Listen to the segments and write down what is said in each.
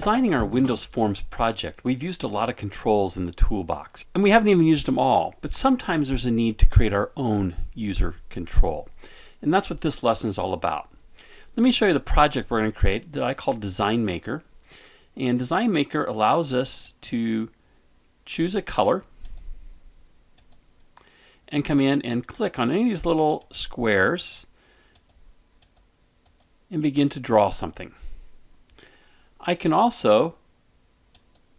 designing our Windows Forms project, we've used a lot of controls in the toolbox, and we haven't even used them all, but sometimes there's a need to create our own user control. And that's what this lesson is all about. Let me show you the project we're going to create that I call Design Maker. And Design Maker allows us to choose a color and come in and click on any of these little squares and begin to draw something. I can also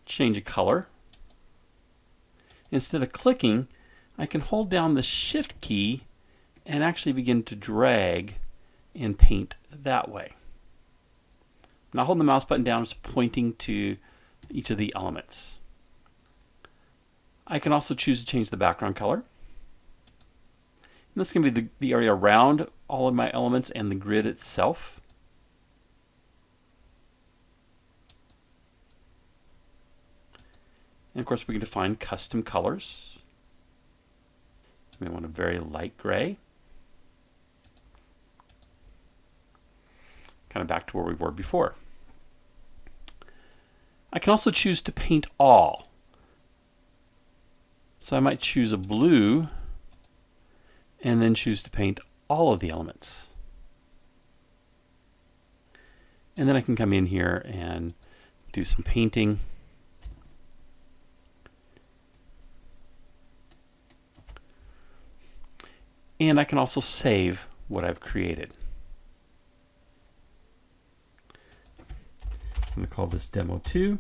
change a color. Instead of clicking, I can hold down the Shift key and actually begin to drag and paint that way. Now holding the mouse button down is pointing to each of the elements. I can also choose to change the background color. And this can be the area around all of my elements and the grid itself. And of course we can define custom colors. We want a very light gray. Kind of back to where we were before. I can also choose to paint all. So I might choose a blue and then choose to paint all of the elements. And then I can come in here and do some painting. And I can also save what I've created. I'm going to call this Demo 2.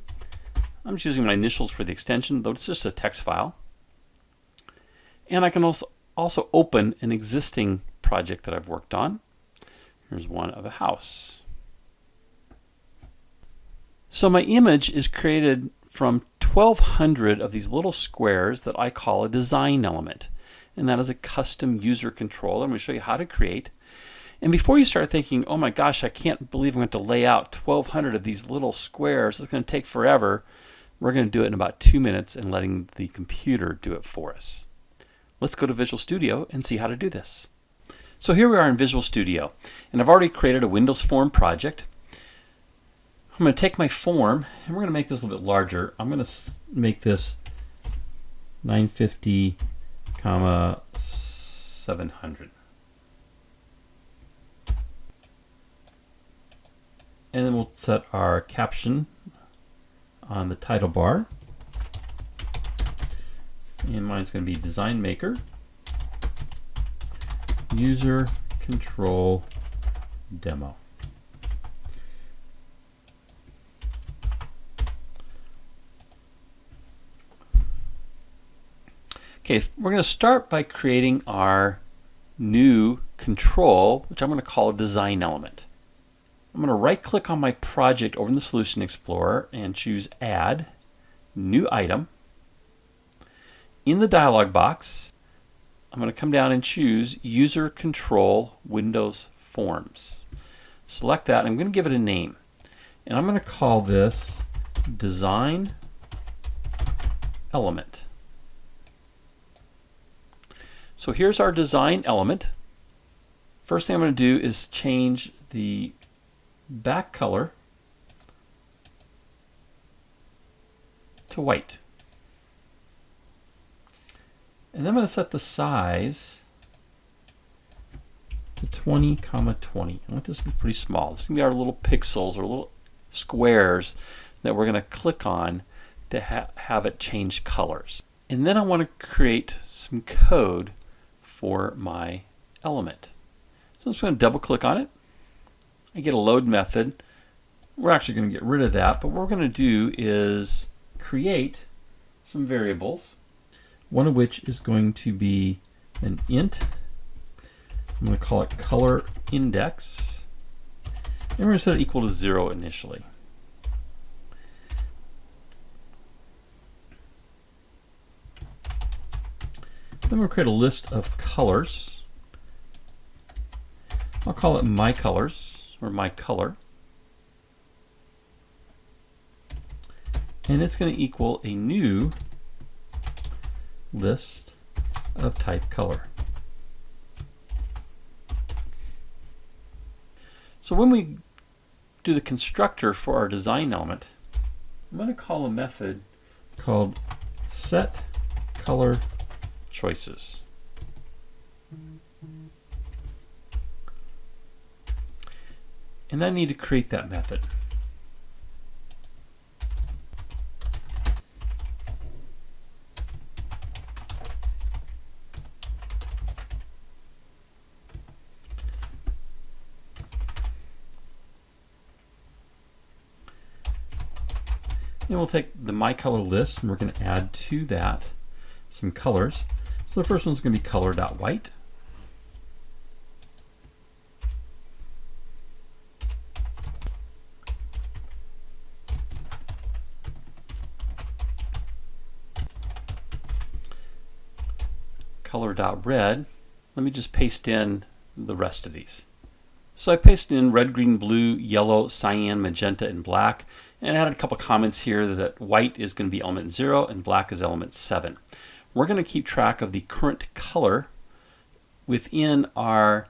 I'm just using my initials for the extension, though it's just a text file. And I can also open an existing project that I've worked on. Here's one of a house. So my image is created from 1,200 of these little squares that I call a design element. And that is a custom user control. I'm going to show you how to create. And before you start thinking, oh my gosh, I can't believe I'm going to lay out 1,200 of these little squares, it's going to take forever, we're going to do it in about 2 minutes and letting the computer do it for us. Let's go to Visual Studio and see how to do this. So here we are in Visual Studio, and I've already created a Windows Form project. I'm going to take my form, and we're going to make this a little bit larger. I'm going to make this 950, 700. And then we'll set our caption on the title bar. And mine's going to be Design Maker, User Control Demo. Okay, we're going to start by creating our new control, which I'm going to call a design element. I'm going to right-click on my project over in the Solution Explorer and choose Add, New Item. In the dialog box, I'm going to come down and choose User Control Windows Forms. Select that, and I'm going to give it a name. And I'm going to call this Design Element. So here's our design element. First thing I'm going to do is change the back color to white. And then I'm going to set the size to 20, 20. I want this to be pretty small. This is going to be our little pixels or little squares that we're going to click on to have it change colors. And then I want to create some code for my element. So I'm just going to double click on it. I get a load method. We're actually going to get rid of that, but what we're going to do is create some variables, one of which is going to be an int. I'm going to call it color index, and we're going to set it equal to 0 initially. Then we'll create a list of colors. I'll call it my colors, or my color. And it's going to equal a new list of type color. So when we do the constructor for our design element, I'm going to call a method called set color choices. And I need to create that method. And we'll take the my color list and we're going to add to that some colors. So the first one's going to be color.white. Color.red. Let me just paste in the rest of these. So I pasted in red, green, blue, yellow, cyan, magenta, and black, and added a couple comments here that white is going to be element 0 and black is element 7. We're going to keep track of the current color within our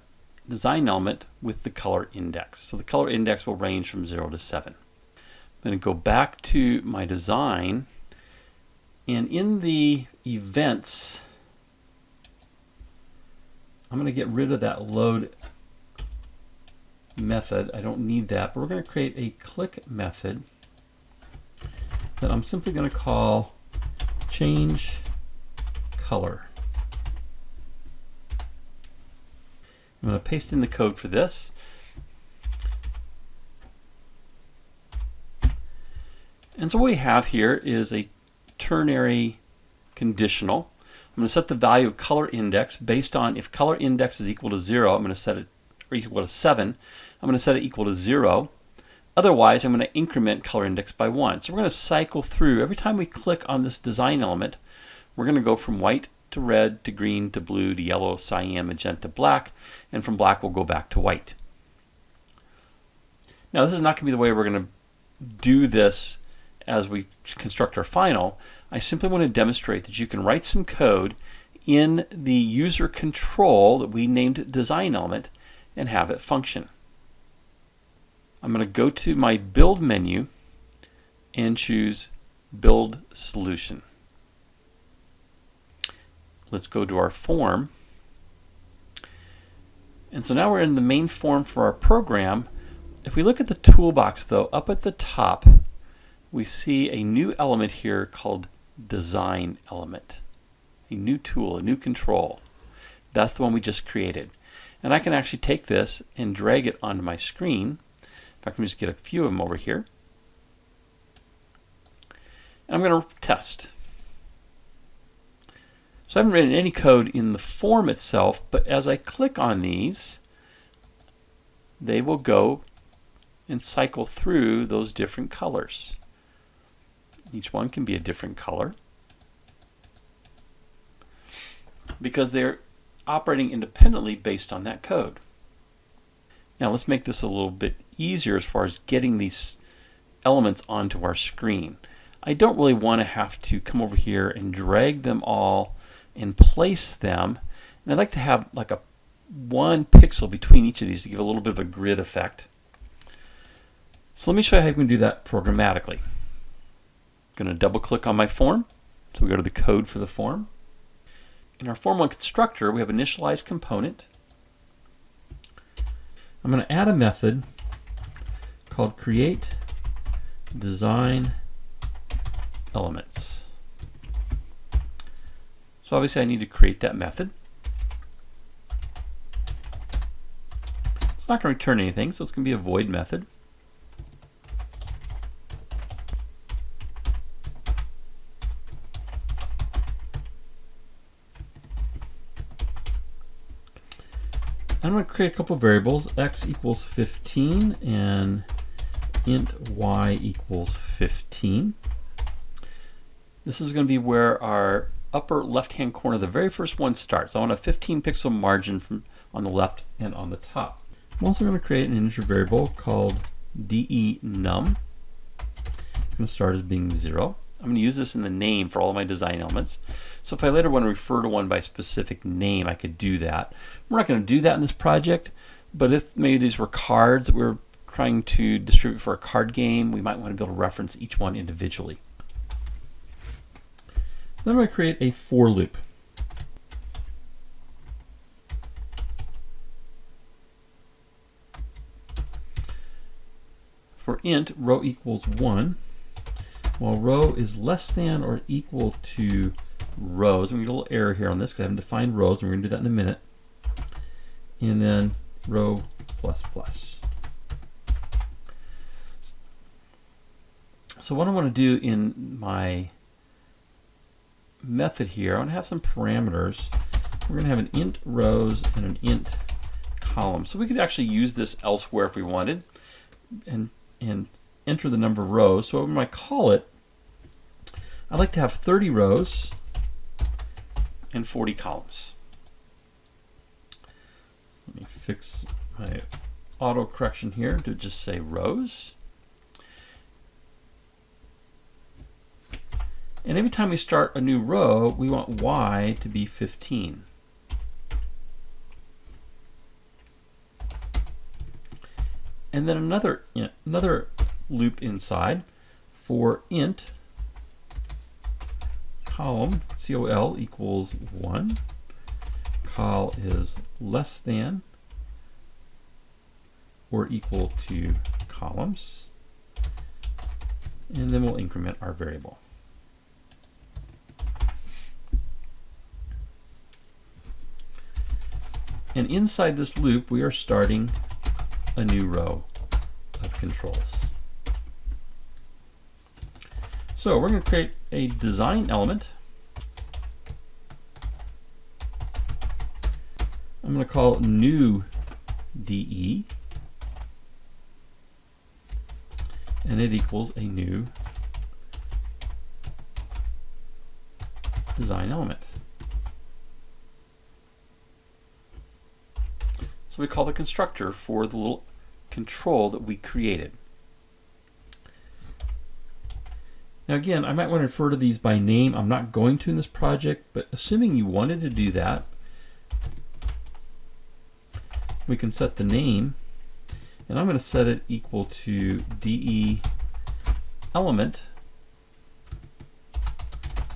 design element with the color index. So the color index will range from 0 to 7. I'm going to go back to my design, and in the events, I'm going to get rid of that load method. I don't need that, but we're going to create a click method that I'm simply going to call change color. I'm going to paste in the code for this. And so what we have here is a ternary conditional. I'm going to set the value of color index based on if color index is equal to 0, I'm going to set it or equal to 7. I'm going to set it equal to 0. Otherwise, I'm going to increment color index by 1. So we're going to cycle through. Every time we click on this design element, we're going to go from white to red to green to blue to yellow, cyan, magenta, black, and from black we'll go back to white. Now this is not going to be the way we're going to do this as we construct our final. I simply want to demonstrate that you can write some code in the user control that we named design element and have it function. I'm going to go to my build menu and choose build solution. Let's go to our form. And so now we're in the main form for our program. If we look at the toolbox though, up at the top, we see a new element here called design element. A new tool, a new control. That's the one we just created. And I can actually take this and drag it onto my screen. In fact, let me just get a few of them over here. And I'm going to test. So I haven't written any code in the form itself, but as I click on these, they will go and cycle through those different colors. Each one can be a different color because they're operating independently based on that code. Now let's make this a little bit easier as far as getting these elements onto our screen. I don't really want to have to come over here and drag them all and place them. And I'd like to have like a 1 pixel between each of these to give a little bit of a grid effect. So let me show you how you can do that programmatically. I'm going to double click on my form. So we go to the code for the form. In our Form 1 constructor, we have initialize component. I'm going to add a method called create design elements. So obviously I need to create that method. It's not going to return anything, so it's going to be a void method. I'm going to create a couple of variables, x equals 15 and int y equals 15. This is going to be where our upper left-hand corner, the very first one starts. I want a 15 pixel margin from on the left and on the top. I'm also going to create an integer variable called denum. It's going to start as being 0. I'm going to use this in the name for all of my design elements. So if I later want to refer to one by specific name, I could do that. We're not going to do that in this project, but if maybe these were cards that we're trying to distribute for a card game, we might want to be able to reference each one individually. Then I'm going to create a for loop. For int, row equals 1, while row is less than or equal to rows. I'm going to get a little error here on this because I haven't defined rows, and we're going to do that in a minute. And then row plus plus. So what I want to do in my method here, I want to have some parameters. We're going to have an int rows and an int column. So we could actually use this elsewhere if we wanted, and enter the number of rows. So when I call it, I'd like to have 30 rows and 40 columns. Let me fix my auto correction here to just say rows. And every time we start a new row, we want y to be 15. And then another loop inside for int column, col equals 1. Col is less than or equal to columns. And then we'll increment our variable. And inside this loop, we are starting a new row of controls. So we're going to create a design element. I'm going to call it new DE, and it equals a new design element. So we call the constructor for the little control that we created. Now again, I might want to refer to these by name. I'm not going to in this project, but assuming you wanted to do that, we can set the name, and I'm going to set it equal to DE element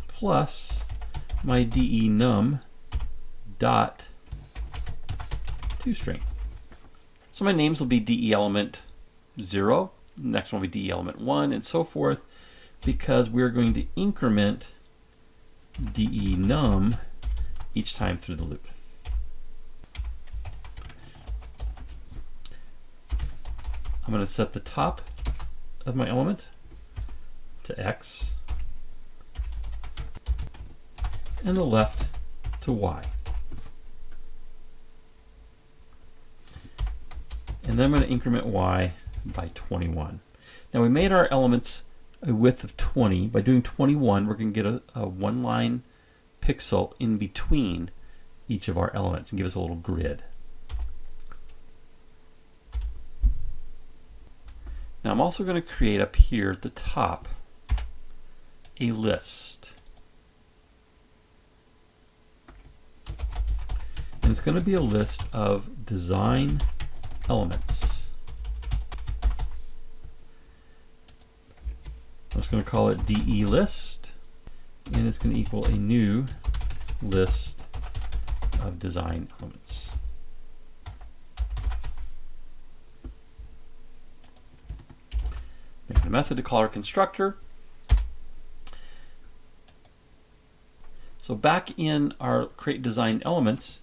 plus my DE num dot toString. So my names will be DE element 0, next one will be DE element 1, and so forth, because we're going to increment DE num each time through the loop. I'm going to set the top of my element to X and the left to Y. And then I'm going to increment Y by 21. Now we made our elements a width of 20. By doing 21, we're going to get a one-line pixel in between each of our elements and give us a little grid. Now I'm also going to create up here at the top a list. And it's going to be a list of design elements. I'm just going to call it DE list, and it's going to equal a new list of design elements. Make a method to call our constructor. So back in our create design elements,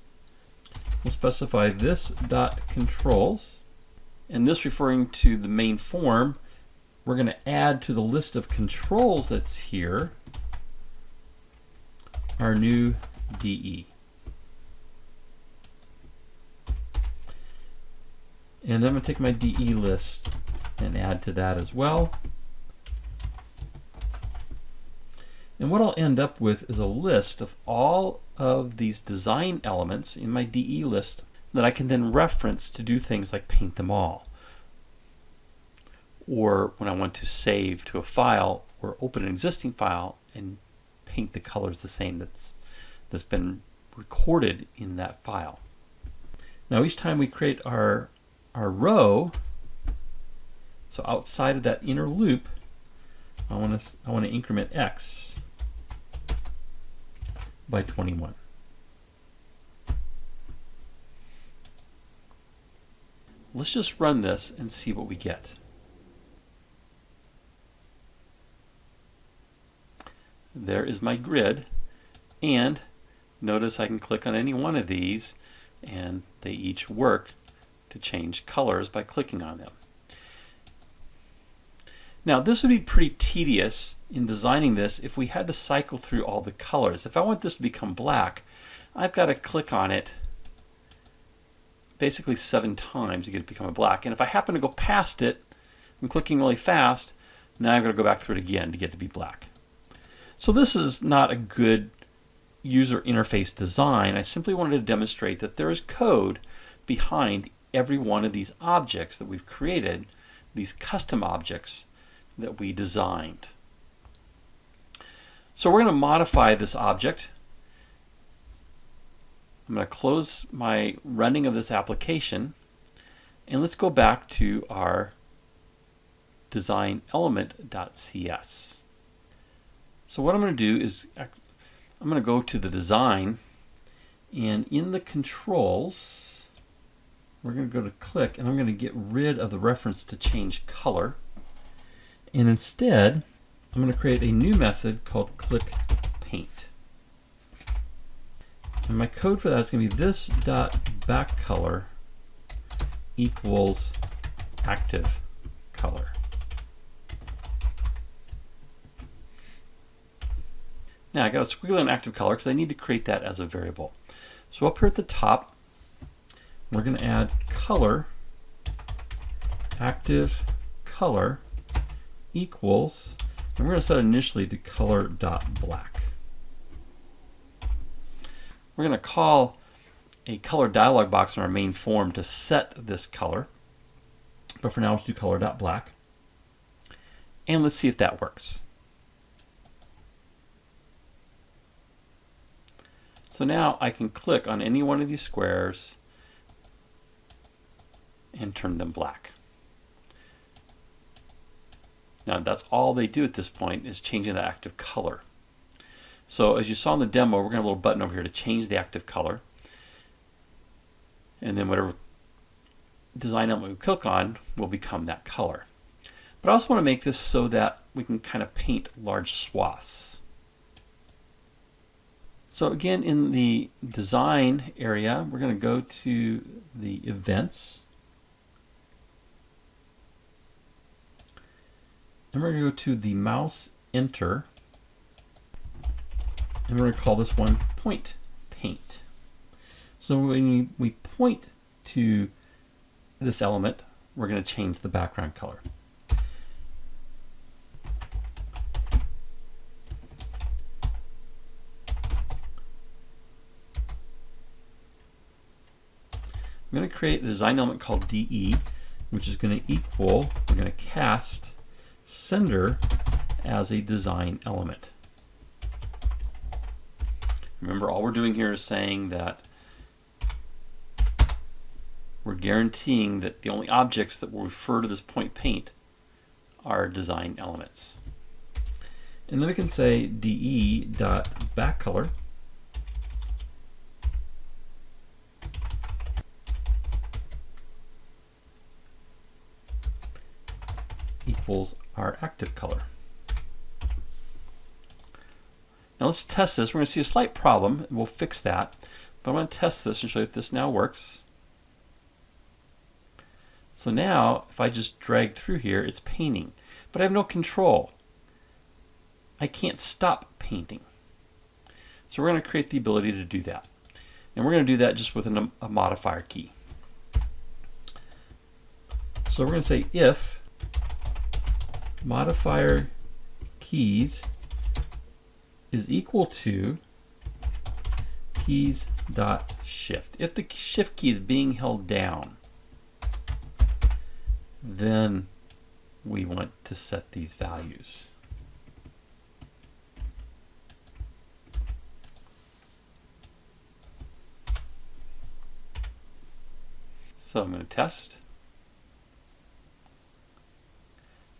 we'll specify this dot controls, and this referring to the main form. We're going to add to the list of controls that's here our new DE. And then I'm going to take my DE list and add to that as well. And what I'll end up with is a list of all of these design elements in my DE list that I can then reference to do things like paint them all, or when I want to save to a file or open an existing file and paint the colors the same that's been recorded in that file. Now each time we create our row, So outside of that inner loop, I want to increment x by 21. Let's just run this and see what we get. There is my grid, and notice I can click on any one of these and they each work to change colors by clicking on them. Now this would be pretty tedious in designing this if we had to cycle through all the colors. If I want this to become black, I've got to click on it basically 7 times to get it to become a black. And if I happen to go past it, I'm clicking really fast, now I've got to go back through it again to get it to be black. So this is not a good user interface design. I simply wanted to demonstrate that there is code behind every one of these objects that we've created, these custom objects that we designed. So we're going to modify this object. I'm going to close my running of this application, and let's go back to our design element.cs. So what I'm going to do is I'm going to go to the design, and in the controls we're going to go to click, and I'm going to get rid of the reference to change color, and instead I'm going to create a new method called click paint. And my code for that is going to be this dot back color equals active color. Now I got a squiggly on active color because I need to create that as a variable. So up here at the top, we're going to add color active color equals, and we're going to set initially to color.black. We're going to call a color dialog box in our main form to set this color, but for now let's do color.black, and let's see if that works. So now I can click on any one of these squares and turn them black. Now that's all they do at this point, is changing the active color. So as you saw in the demo, we're going to have a little button over here to change the active color. And then whatever design element we click on will become that color. But I also want to make this so that we can kind of paint large swaths. So again, in the design area, we're going to go to the events. And we're going to go to the mouse enter. And we're going to call this one point paint. So when we point to this element, we're going to change the background color. I'm going to create a design element called DE, which is going to equal, we're going to cast sender as a design element. Remember, all we're doing here is saying that we're guaranteeing that the only objects that will refer to this point paint are design elements. And then we can say de.backcolor equals our active color. Now let's test this. We're going to see a slight problem, and we'll fix that. But I want to test this and show you if this now works. So now, if I just drag through here, it's painting. But I have no control. I can't stop painting. So we're going to create the ability to do that. And we're going to do that just with a modifier key. So we're going to say if modifier keys is equal to keys.shift. If the shift key is being held down, then we want to set these values. So I'm going to test.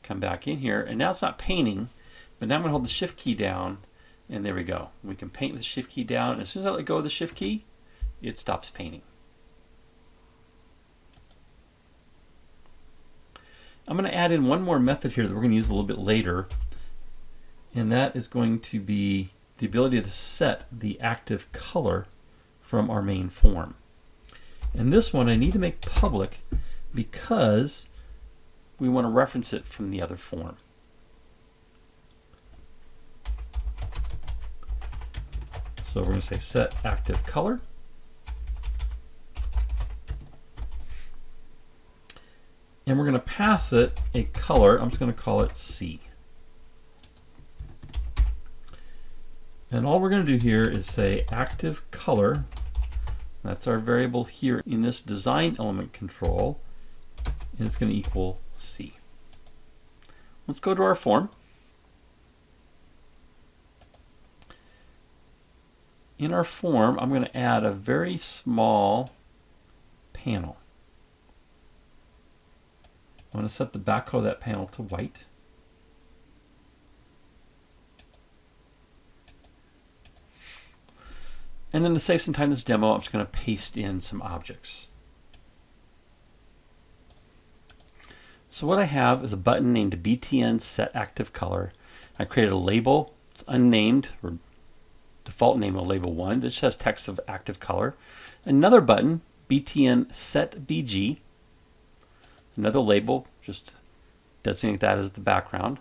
come back in here, and now it's not painting, but now I'm going to hold the Shift key down, and there we go. We can paint with the Shift key down. As soon as I let go of the Shift key, it stops painting. I'm going to add in one more method here that we're going to use a little bit later, and that is going to be the ability to set the active color from our main form. And this one I need to make public because we want to reference it from the other form. So we're going to say set active color. And we're going to pass it a color. I'm just going to call it C. And all we're going to do here is say active color. That's our variable here in this design element control. And it's going to equal C. Let's go to our form. In our form, I'm going to add a very small panel. I'm going to set the back color of that panel to white. And then to save some time in this demo, I'm just going to paste in some objects. So what I have is a button named BTN Set Active Color. I created a label, it's unnamed, or default name of label 1, that just has text of active color. Another button, BTN Set BG. Another label, just designate that as the background.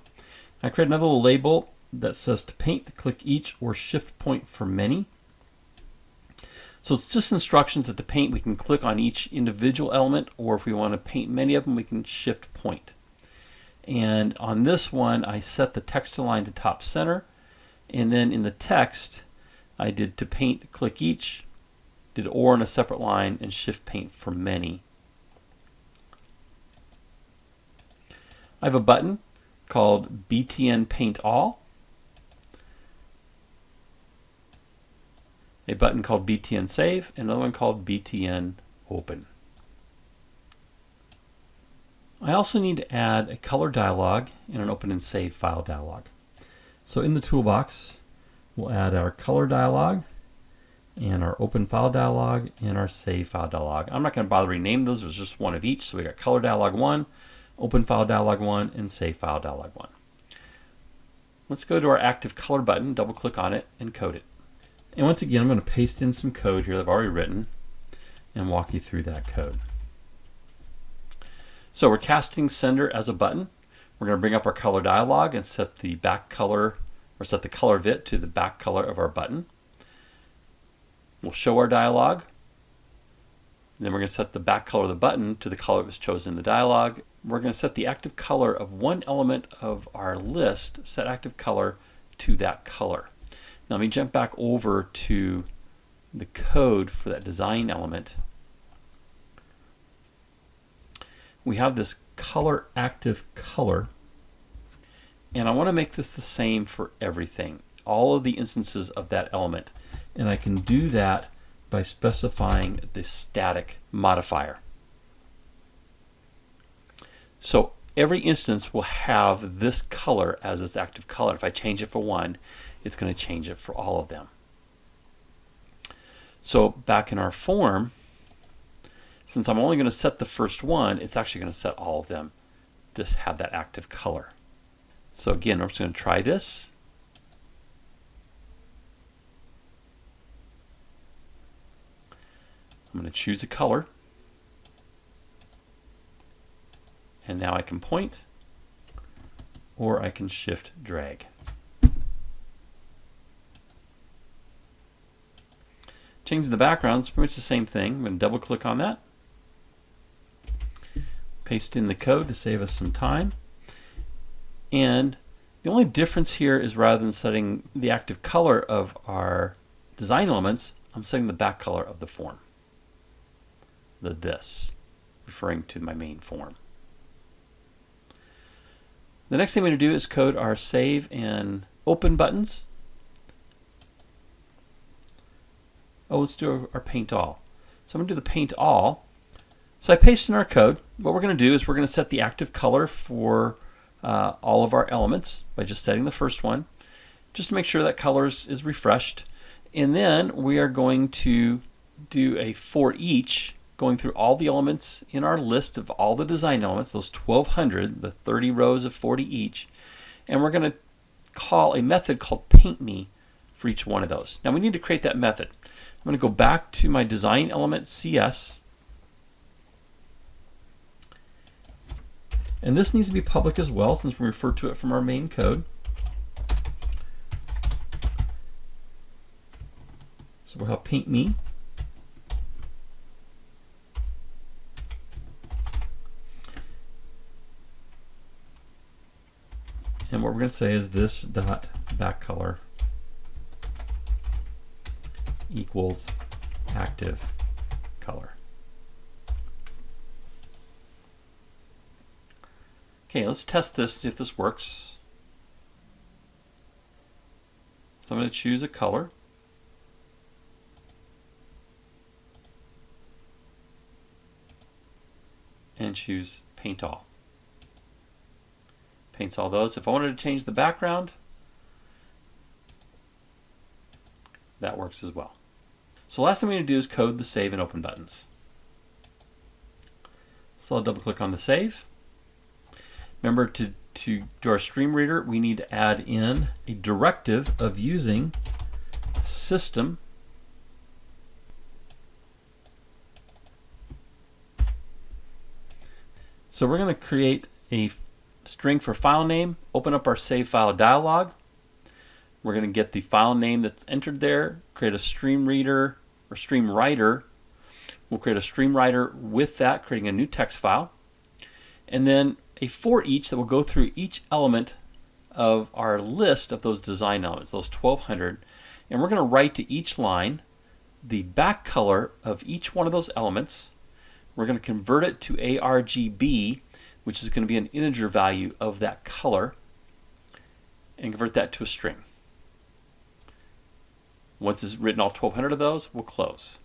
I create another little label that says to paint, click each or shift point for many. So it's just instructions that to paint we can click on each individual element, or if we want to paint many of them we can shift point. And on this one I set the text align to top center, and then in the text I did to paint, click each, did or in a separate line, and shift paint for many. I have a button called BTN Paint All, a button called BTN Save, and another one called BTN Open. I also need to add a color dialog and an open and save file dialog. So in the toolbox, we'll add our color dialog and our open file dialog and our save file dialog. I'm not going to bother rename those, there's just one of each. So we got color dialog 1, open file dialog 1, and save file dialog 1. Let's go to our active color button, double click on it, and code it. And once again, I'm going to paste in some code here that I've already written and walk you through that code. So we're casting sender as a button. We're going to bring up our color dialog and set the back color, or set the color of it to the back color of our button. We'll show our dialog. Then we're going to set the back color of the button to the color that was chosen in the dialog. We're going to set the active color of one element of our list, set active color to that color. Now let me jump back over to the code for that design element. We have this color active color, and I want to make this the same for everything, all of the instances of that element. And I can do that by specifying the static modifier. So every instance will have this color as its active color. If I change it for one, it's going to change it for all of them. So back in our form, since I'm only going to set the first one, it's actually going to set all of them to have that active color. So again, I'm just going to try this. I'm going to choose a color. And now I can point, or I can shift drag. Changing the background, it's pretty much the same thing. I'm going to double click on that. Paste in the code to save us some time. And the only difference here is rather than setting the active color of our design elements, I'm setting the back color of the form. The this, referring to my main form. The next thing we're going to do is code our save and open buttons. Oh, let's do our paint all. So I'm going to do the paint all. So I paste in our code. What we're going to do is we're going to set the active color for all of our elements by just setting the first one, just to make sure that color is refreshed. And then we are going to do a for each, going through all the elements in our list of all the design elements, those 1,200, the 30 rows of 40 each. And we're going to call a method called paint me for each one of those. Now we need to create that method. I'm going to go back to my design element CS. And this needs to be public as well, since we refer to it from our main code. So we'll have paint me. And what we're going to say is this dot back color equals active color. Okay, let's test this, see if this works. So I'm going to choose a color. And choose paint all. Paints all those. If I wanted to change the background, that works as well. So last thing we need to do is code the save and open buttons. So I'll double click on the save. Remember, to do our stream reader, we need to add in a directive of using system . So we're going to create a string for file name, open up our save file dialog. We're going to get the file name that's entered there, create a stream reader or stream writer. We'll create a stream writer with that, creating a new text file. And then a for each that will go through each element of our list of those design elements, those 1,200. And we're going to write to each line the back color of each one of those elements. We're going to convert it to ARGB, which is going to be an integer value of that color, and convert that to a string. Once it's written all 1,200 of those, we'll close.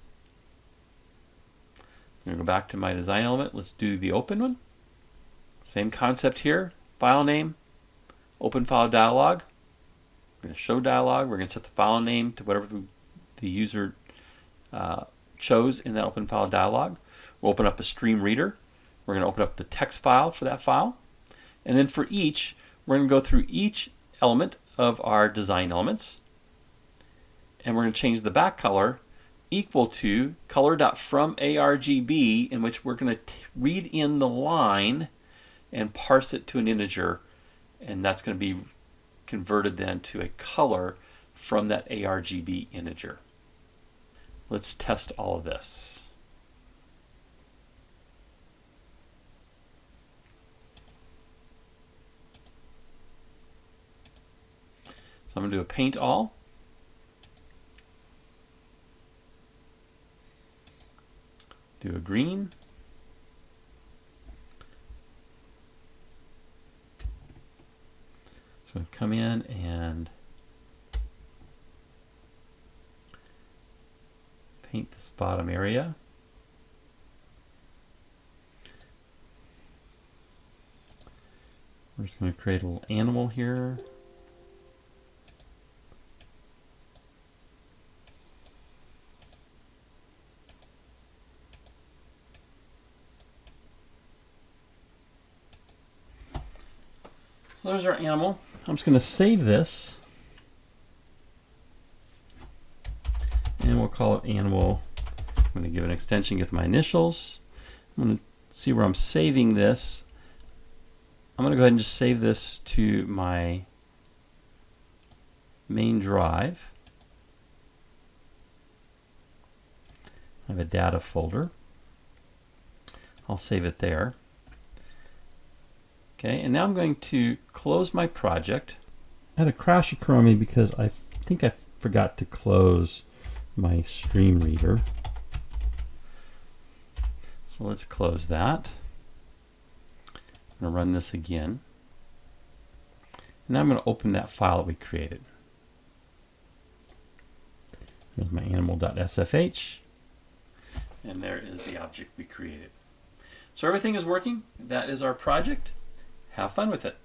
I'm going to go back to my design element. Let's do the open one. Same concept here. File name, open file dialog. We're going to show dialog. We're going to set the file name to whatever the user chose in that open file dialog. We'll open up a stream reader. We're going to open up the text file for that file. And then for each, we're going to go through each element of our design elements. And we're going to change the back color equal to color.fromARGB, in which we're going to read in the line and parse it to an integer. And that's going to be converted then to a color from that ARGB integer. Let's test all of this. So I'm going to do a paint all. Do a green. So come in and paint this bottom area. We're just going to create a little animal here. So there's our animal. I'm just going to save this, and we'll call it animal. I'm going to give it an extension, get my initials. I'm going to see where I'm saving this. I'm going to go ahead and just save this to my main drive. I have a data folder. I'll save it there. Okay, and now I'm going to close my project. I had a crash occur on me because I think I forgot to close my stream reader. So let's close that. I'm going to run this again. And now I'm going to open that file that we created. There's my animal.sfh. And there is the object we created. So everything is working. That is our project. Have fun with it.